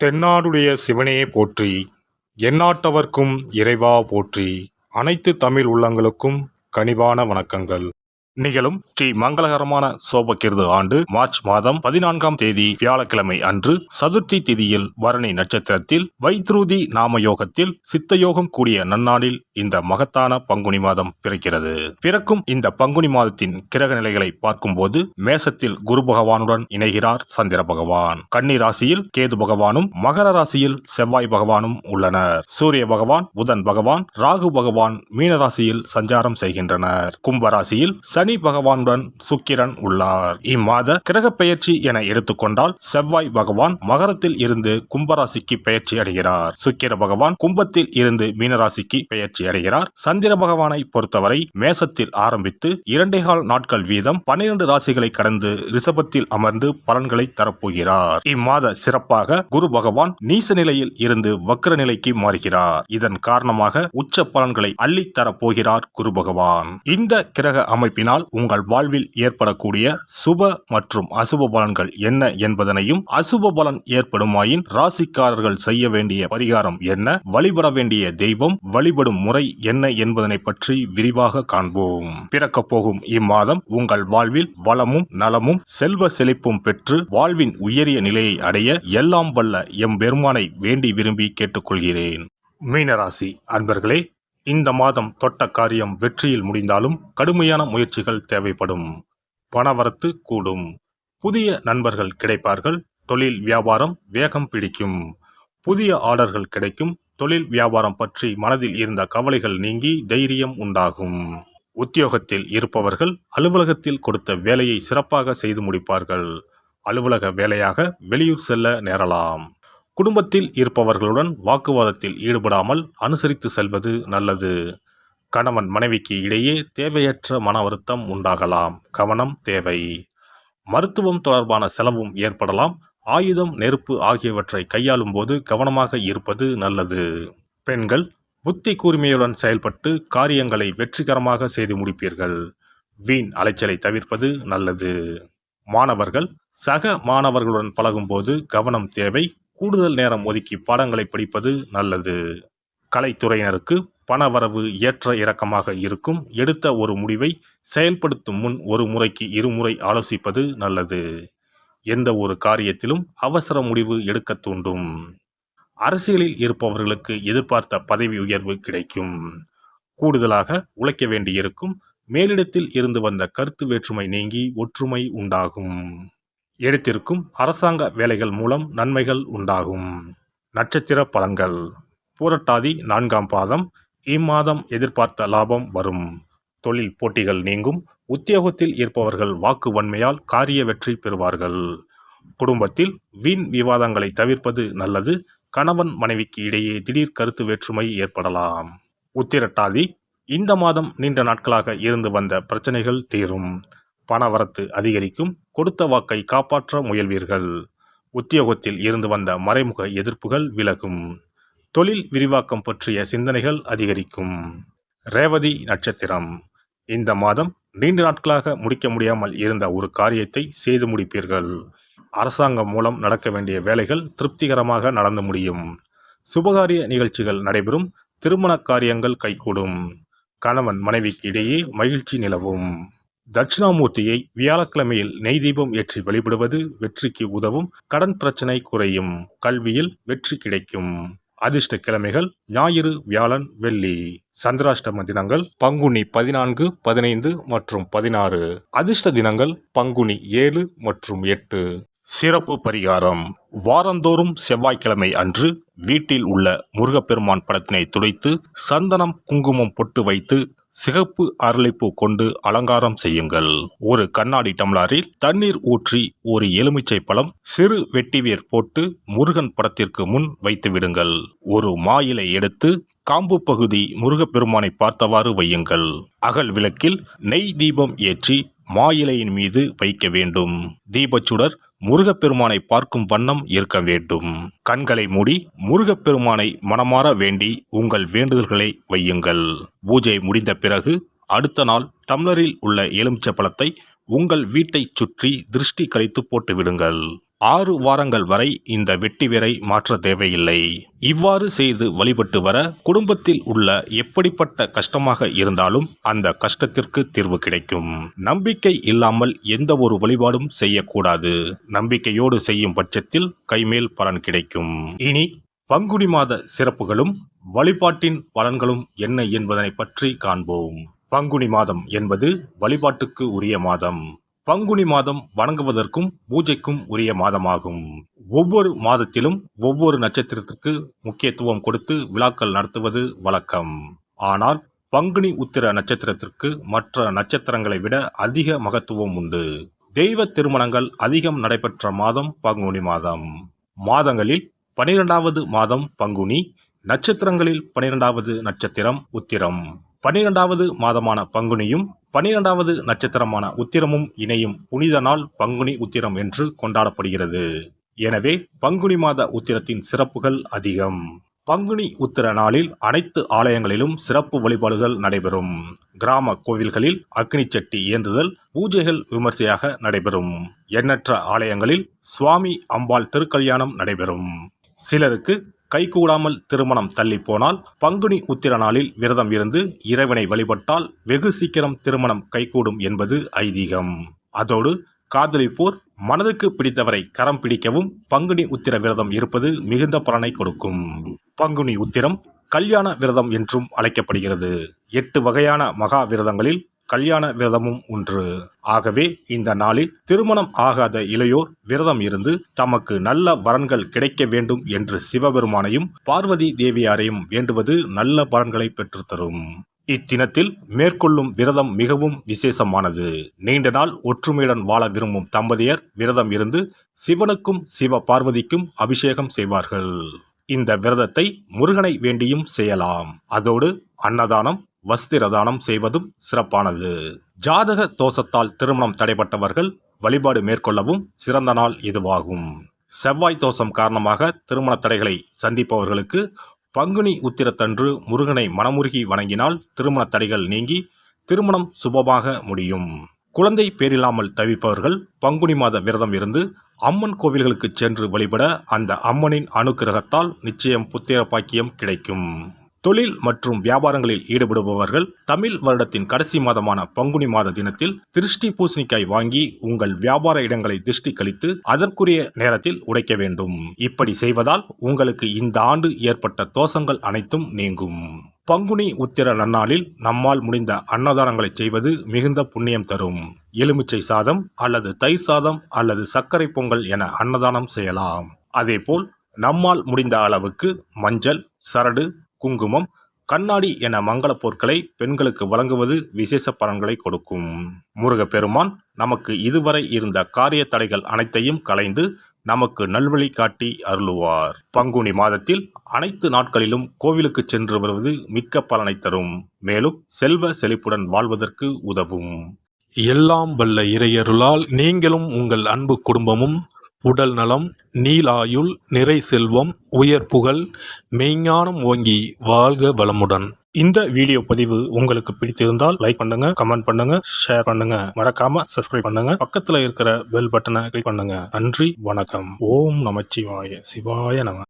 தென்னாடுடைய சிவனே போற்றி, எந்நாட்டவர்க்கும் இறைவா போற்றி. அனைத்து தமிழ் உள்ளங்களுக்கும் கனிவான வணக்கங்கள். நிகழும் ஸ்ரீ மங்களகரமான சோபகிருது ஆண்டு மார்ச் மாதம் 14ஆம் தேதி வியாழக்கிழமை அன்று சதுர்த்தி திதியில் பரணி நட்சத்திரத்தில் வைத்ருதி நாம யோகத்தில் சித்தயோகம் கூடிய நன்னாளில் இந்த மகத்தான பங்குனி மாதம் பிறக்கிறது. பிறக்கும் இந்த பங்குனி மாதத்தின் கிரக நிலைகளை பார்க்கும்போது மேசத்தில் குரு பகவானுடன் இணைகிறார் சந்திர பகவான். கன்னி ராசியில் கேது பகவானும் மகர ராசியில் செவ்வாய் பகவானும் உள்ளனர். சூரிய பகவான், புதன் பகவான், ராகு பகவான் மீனராசியில் சஞ்சாரம் செய்கின்றனர். கும்பராசியில் சனி பகவானுடன் சுக்கிரன் உள்ளார். இம்மாத கிரக பெயர்ச்சி என எடுத்துக்கொண்டால் செவ்வாய் பகவான் மகரத்தில் இருந்து கும்பராசிக்கு பெயர்ச்சி அடைகிறார். சுக்கிர பகவான் கும்பத்தில் இருந்து மீனராசிக்கு பெயர்ச்சி அடைகிறார். சந்திர பகவானை பொறுத்தவரை மேசத்தில் ஆரம்பித்து 2.25 நாட்கள் வீதம் 12 ராசிகளை கடந்து ரிஷபத்தில் அமர்ந்து பலன்களை தரப்போகிறார். இம்மாத சிறப்பாக குரு பகவான் நீச நிலையில் இருந்து வக்ர நிலைக்கு மாறுகிறார். இதன் காரணமாக உச்ச பலன்களை அள்ளித் தரப்போகிறார் குரு பகவான். இந்த கிரக அமைப்பினால் உங்கள் வாழ்வில் ஏற்படக்கூடிய சுப மற்றும் அசுப பலன்கள் என்ன என்பதனையும், அசுப பலன் ஏற்படுமாயின் ராசிக்காரர்கள் செய்ய வேண்டிய பரிகாரம் என்ன, வழிபட வேண்டிய தெய்வம், வழிபடும் முறை என்ன என்பதனை பற்றி விரிவாக காண்போம். பிறக்கப் போகும் இம்மாதம் உங்கள் வாழ்வில் வளமும் நலமும் செல்வ செழிப்பும் பெற்று வாழ்வின் உயரிய நிலையை அடைய எல்லாம் வல்ல எம்பெருமானை வேண்டி விரும்பி கேட்டுக்கொள்கிறேன். மீனராசி அன்பர்களே, இந்த மாதம் தொட்ட காரியம் வெற்றியில் முடிந்தாலும் கடுமையான முயற்சிகள் தேவைப்படும். பணவரத்து கூடும். புதிய நண்பர்கள் கிடைப்பார்கள். தொழில் வியாபாரம் வேகம் பிடிக்கும். புதிய ஆர்டர்கள் கிடைக்கும். தொழில் வியாபாரம் பற்றி மனதில் இருந்த கவலைகள் நீங்கி தைரியம் உண்டாகும். உத்தியோகத்தில் இருப்பவர்கள் அலுவலகத்தில் கொடுத்த வேலையை சிறப்பாக செய்து முடிப்பார்கள். அலுவலக வேலையாக வெளியூர் செல்ல நேரலாம். குடும்பத்தில் இருப்பவர்களுடன் வாக்குவாதத்தில் ஈடுபடாமல் அனுசரித்து செல்வது நல்லது. கணவன் மனைவிக்கு இடையே தேவையற்ற மன வருத்தம் உண்டாகலாம். கவனம் தேவை. மருத்துவம் தொடர்பான செலவும் ஏற்படலாம். ஆயுதம், நெருப்பு ஆகியவற்றை கையாளும் போது கவனமாக இருப்பது நல்லது. பெண்கள் புத்தி கூர்மையுடன் செயல்பட்டு காரியங்களை வெற்றிகரமாக செய்து முடிப்பீர்கள். வீண் அலைச்சலை தவிர்ப்பது நல்லது. மாணவர்கள் சக மாணவர்களுடன் பழகும்போது கவனம் தேவை. கூடுதல் நேரம் ஒதுக்கி பாடங்களை படிப்பது நல்லது. கலைத்துறையினருக்கு பணவரவு ஏற்ற இறக்கமாக இருக்கும். எடுத்த ஒரு முடிவை செயல்படுத்தும் முன் ஒரு முறைக்கு இருமுறை ஆலோசிப்பது நல்லது. எந்த ஒரு காரியத்திலும் அவசர முடிவு எடுக்க தூண்டும். அரசியலில் இருப்பவர்களுக்கு எதிர்பார்த்த பதவி உயர்வு கிடைக்கும். கூடுதலாக உழைக்க வேண்டியிருக்கும். மேலிடத்தில் இருந்து வந்த கருத்து வேற்றுமை நீங்கி ஒற்றுமை உண்டாகும். எடுத்திருக்கும் அரசாங்க வேலைகள் மூலம் நன்மைகள் உண்டாகும். நட்சத்திர பலன்கள். பூரட்டாதி 4ஆம் பாதம். இம்மாதம் எதிர்பார்த்த லாபம் வரும். தொழில் போட்டிகள் நீங்கும். உத்தியோகத்தில் இருப்பவர்கள் வாக்கு வன்மையால் காரிய வெற்றி பெறுவார்கள். குடும்பத்தில் வீண் விவாதங்களை தவிர்ப்பது நல்லது. கணவன் மனைவிக்கு இடையே திடீர் கருத்து வேற்றுமை ஏற்படலாம். உத்திரட்டாதி. இந்த மாதம் நீண்ட நாட்களாக இருந்து வந்த பிரச்சனைகள் தீரும். பணவரத்து அதிகரிக்கும். கொடுத்த வாக்கை காப்பாற்ற முயல்வீர்கள். உத்தியோகத்தில் இருந்து வந்த மறைமுக எதிர்ப்புகள் விலகும். தொழில் விரிவாக்கம் பற்றிய சிந்தனைகள் அதிகரிக்கும். ரேவதி நட்சத்திரம். இந்த மாதம் நீண்ட நாட்களாக முடிக்க முடியாமல் இருந்த ஒரு காரியத்தை செய்து முடிப்பீர்கள். அரசாங்கம் மூலம் நடக்க வேண்டிய வேலைகள் திருப்திகரமாக நடந்து முடியும். சுபகாரிய நிகழ்ச்சிகள் நடைபெறும். திருமண காரியங்கள் கைகூடும். கணவன் மனைவிக்கு இடையே மகிழ்ச்சி நிலவும். தட்சிணாமூர்த்தியை வியாழக்கிழமையில் நெய் தீபம் ஏற்றி வழிபடுவது வெற்றிக்கு உதவும். கடன் பிரச்சனை குறையும். கல்வியில் வெற்றி கிடைக்கும். அதிர்ஷ்ட கிழமைகள் ஞாயிறு, வியாழன், வெள்ளி. சந்திராஷ்டம தினங்கள் பங்குனி 14, 15 மற்றும் 16. அதிர்ஷ்ட தினங்கள் பங்குனி 7 மற்றும் 8. சிறப்பு பரிகாரம். வாரந்தோறும் செவ்வாய்க்கிழமை அன்று வீட்டில் உள்ள முருகப்பெருமான் படத்தினை துடைத்து சந்தனம், குங்குமம் பொட்டு வைத்து சிகப்பு அரளிப்பூ கொண்டு அலங்காரம் செய்யுங்கள். ஒரு கண்ணாடி டம்ளரில் தண்ணீர் ஊற்றி ஒரு எலுமிச்சை பழம், சிறு வெட்டிவேர் போட்டு முருகன் படத்திற்கு முன் வைத்து விடுங்கள். ஒரு மா இலை எடுத்து காம்பு பகுதி முருகப்பெருமானை பார்த்தவாறு வையுங்கள். அகல் விளக்கில் நெய் தீபம் ஏற்றி மா இலையின் மீது வைக்க வேண்டும். தீபச்சுடர் முருகப்பெருமானை பார்க்கும் வண்ணம் இருக்க வேண்டும். கண்களை மூடி முருகப்பெருமானை மனமாற வேண்டி உங்கள் வேண்டுதல்களை வையுங்கள். பூஜை முடிந்த பிறகு அடுத்த நாள் டம்ளரில் உள்ள எலுமிச்சை பழத்தை உங்கள் வீட்டை சுற்றி திருஷ்டி கழித்து போட்டு விடுங்கள். 6 வாரங்கள் வரை இந்த வெட்டி வேரை மாற்ற தேவையில்லை. இவ்வாறு செய்து வழிபட்டு வர குடும்பத்தில் உள்ள எப்படிப்பட்ட கஷ்டமாக இருந்தாலும் அந்த கஷ்டத்திற்கு தீர்வு கிடைக்கும். நம்பிக்கை இல்லாமல் எந்த ஒரு வழிபாடும் செய்யக்கூடாது. நம்பிக்கையோடு செய்யும் பட்சத்தில் கைமேல் பலன் கிடைக்கும். இனி பங்குனி மாத சிறப்புகளும் வழிபாட்டின் பலன்களும் என்ன என்பதனை பற்றி காண்போம். பங்குனி மாதம் என்பது வழிபாட்டுக்கு உரிய மாதம். பங்குனி மாதம் வணங்குவதற்கும் பூஜைக்கும் உரிய மாதமாகும். ஒவ்வொரு மாதத்திலும் ஒவ்வொரு நட்சத்திரத்திற்கு முக்கியத்துவம் கொடுத்து விழாக்கள் நடத்துவது வழக்கம். ஆனால் பங்குனி உத்திர நட்சத்திரத்திற்கு மற்ற நட்சத்திரங்களை விட அதிக மகத்துவம் உண்டு. தெய்வ திருமணங்கள் அதிகம் நடைபெற்ற மாதம் பங்குனி மாதம். மாதங்களில் 12வது மாதம் பங்குனி, நட்சத்திரங்களில் 12வது நட்சத்திரம் உத்திரம். 12வது மாதமான பங்குனியும் 12வது நட்சத்திரமான உத்திரமும் இணையும் புனித நாள் பங்குனி உத்திரம் என்று கொண்டாடப்படுகிறது. எனவே பங்குனி மாத உத்திரத்தின் சிறப்புகள் அதிகம். பங்குனி உத்திர நாளில் அனைத்து ஆலயங்களிலும் சிறப்பு வழிபாடுகள் நடைபெறும். கிராம கோவில்களில் அக்னி சட்டி ஏந்துதல், பூஜைகள் விமர்சையாக நடைபெறும். எண்ணற்ற ஆலயங்களில் சுவாமி அம்பாள் திருக்கல்யாணம் நடைபெறும். சிலருக்கு கைகூடாமல் திருமணம் தள்ளி போனால் பங்குனி உத்திர நாளில் விரதம் இருந்து இறைவனை வழிபட்டால் வெகு சீக்கிரம் திருமணம் கைகூடும் என்பது ஐதீகம். அதோடு காதலிப்போர் மனதுக்கு பிடித்தவரை கரம் பிடிக்கவும் பங்குனி உத்திர விரதம் இருப்பது மிகுந்த பலனை கொடுக்கும். பங்குனி உத்திரம் கல்யாண விரதம் என்றும் அழைக்கப்படுகிறது. 8 வகையான மகா விரதங்களில் கல்யாண விரதமும் ஒன்று. ஆகவே இந்த நாளில் திருமணம் ஆகாத இளையோர் விரதம் இருந்து தமக்கு நல்ல வரன்கள் கிடைக்க வேண்டும் என்று சிவபெருமானையும் பார்வதி தேவியாரையும் வேண்டுவது நல்ல பலன்களை பெற்றுத்தரும். இத்தினத்தில் மேற்கொள்ளும் விரதம் மிகவும் விசேஷமானது. நீண்ட நாள் ஒற்றுமையுடன் வாழ விரும்பும் தம்பதியர் விரதம் இருந்து சிவனுக்கும் சிவ பார்வதிக்கும் அபிஷேகம் செய்வார்கள். இந்த விரதத்தை முருகனை வேண்டியும் செய்யலாம். அதோடு அன்னதானம், வஸ்திரதானம் செய்வதும் சிறப்பானது. ஜாதக தோஷத்தால் திருமணம் தடைப்பட்டவர்கள் வழிபாடு மேற்கொள்ளவும் சிறந்த நாள் இதுவாகும். செவ்வாய் தோஷம் காரணமாக திருமண தடைகளை சந்திப்பவர்களுக்கு பங்குனி உத்திரத்தன்று முருகனை மனமுருகி வணங்கினால் திருமண தடைகள் நீங்கி திருமணம் சுபமாக முடியும். குழந்தை பேரில்லாமல் தவிப்பவர்கள் பங்குனி மாத விரதம் இருந்து அம்மன் கோவில்களுக்கு சென்று வழிபட அந்த அம்மனின் அனுக்கிரகத்தால் நிச்சயம் புத்திர பாக்கியம் கிடைக்கும். தொழில் மற்றும் வியாபாரங்களில் ஈடுபடுபவர்கள் தமிழ் வருடத்தின் கடைசி மாதமான பங்குனி மாத தினத்தில் திருஷ்டி பூசணிக்காய் வாங்கி உங்கள் வியாபார இடங்களை திருஷ்டி கழித்து அதற்குரிய நேரத்தில் உடைக்க வேண்டும். இப்படி செய்வதால் உங்களுக்கு இந்த ஆண்டு ஏற்பட்ட தோஷங்கள் அனைத்தும் நீங்கும். பங்குனி உத்திர நன்னாளில் நம்மால் முடிந்த அன்னதானங்களை செய்வது மிகுந்த புண்ணியம் தரும். எலுமிச்சை சாதம் அல்லது தயிர் சாதம் அல்லது சர்க்கரை பொங்கல் என அன்னதானம் செய்யலாம். அதேபோல் நம்மால் முடிந்த அளவுக்கு மஞ்சள், சரடு, குங்குமம், கண்ணாடி என மங்கள பொருட்களை பெண்களுக்கு வழங்குவது விசேஷ பலன்களை கொடுக்கும். முருகப்பெருமான் நமக்கு இதுவரை இருந்த காரிய தடைகள் அனைத்தையும் களைந்து நமக்கு நல்வழி காட்டி அருளுவார். பங்குனி மாதத்தில் அனைத்து நாட்களிலும் கோவிலுக்கு சென்று வருவது மிக்க பலனை தரும். மேலும் செல்வ செழிப்புடன் வாழ்வதற்கு உதவும். எல்லாம் வல்ல இறையருளால் நீங்களும் உங்கள் அன்பு குடும்பமும் உடல் நலம், நீலாயுள், நிறை செல்வம், உயர் புகழ், மெய்ஞானம் ஓங்கி வாழ்க வளமுடன். இந்த வீடியோ பதிவு உங்களுக்கு பிடித்திருந்தால் லைக் பண்ணுங்க, கமெண்ட் பண்ணுங்க, ஷேர் பண்ணுங்க. மறக்காம சப்ஸ்கிரைப் பண்ணுங்க. பக்கத்துல இருக்கிற பெல் பட்டனை கிளிக் பண்ணுங்க. நன்றி, வணக்கம். ஓம் நமச்சிவாய. சிவாய நம.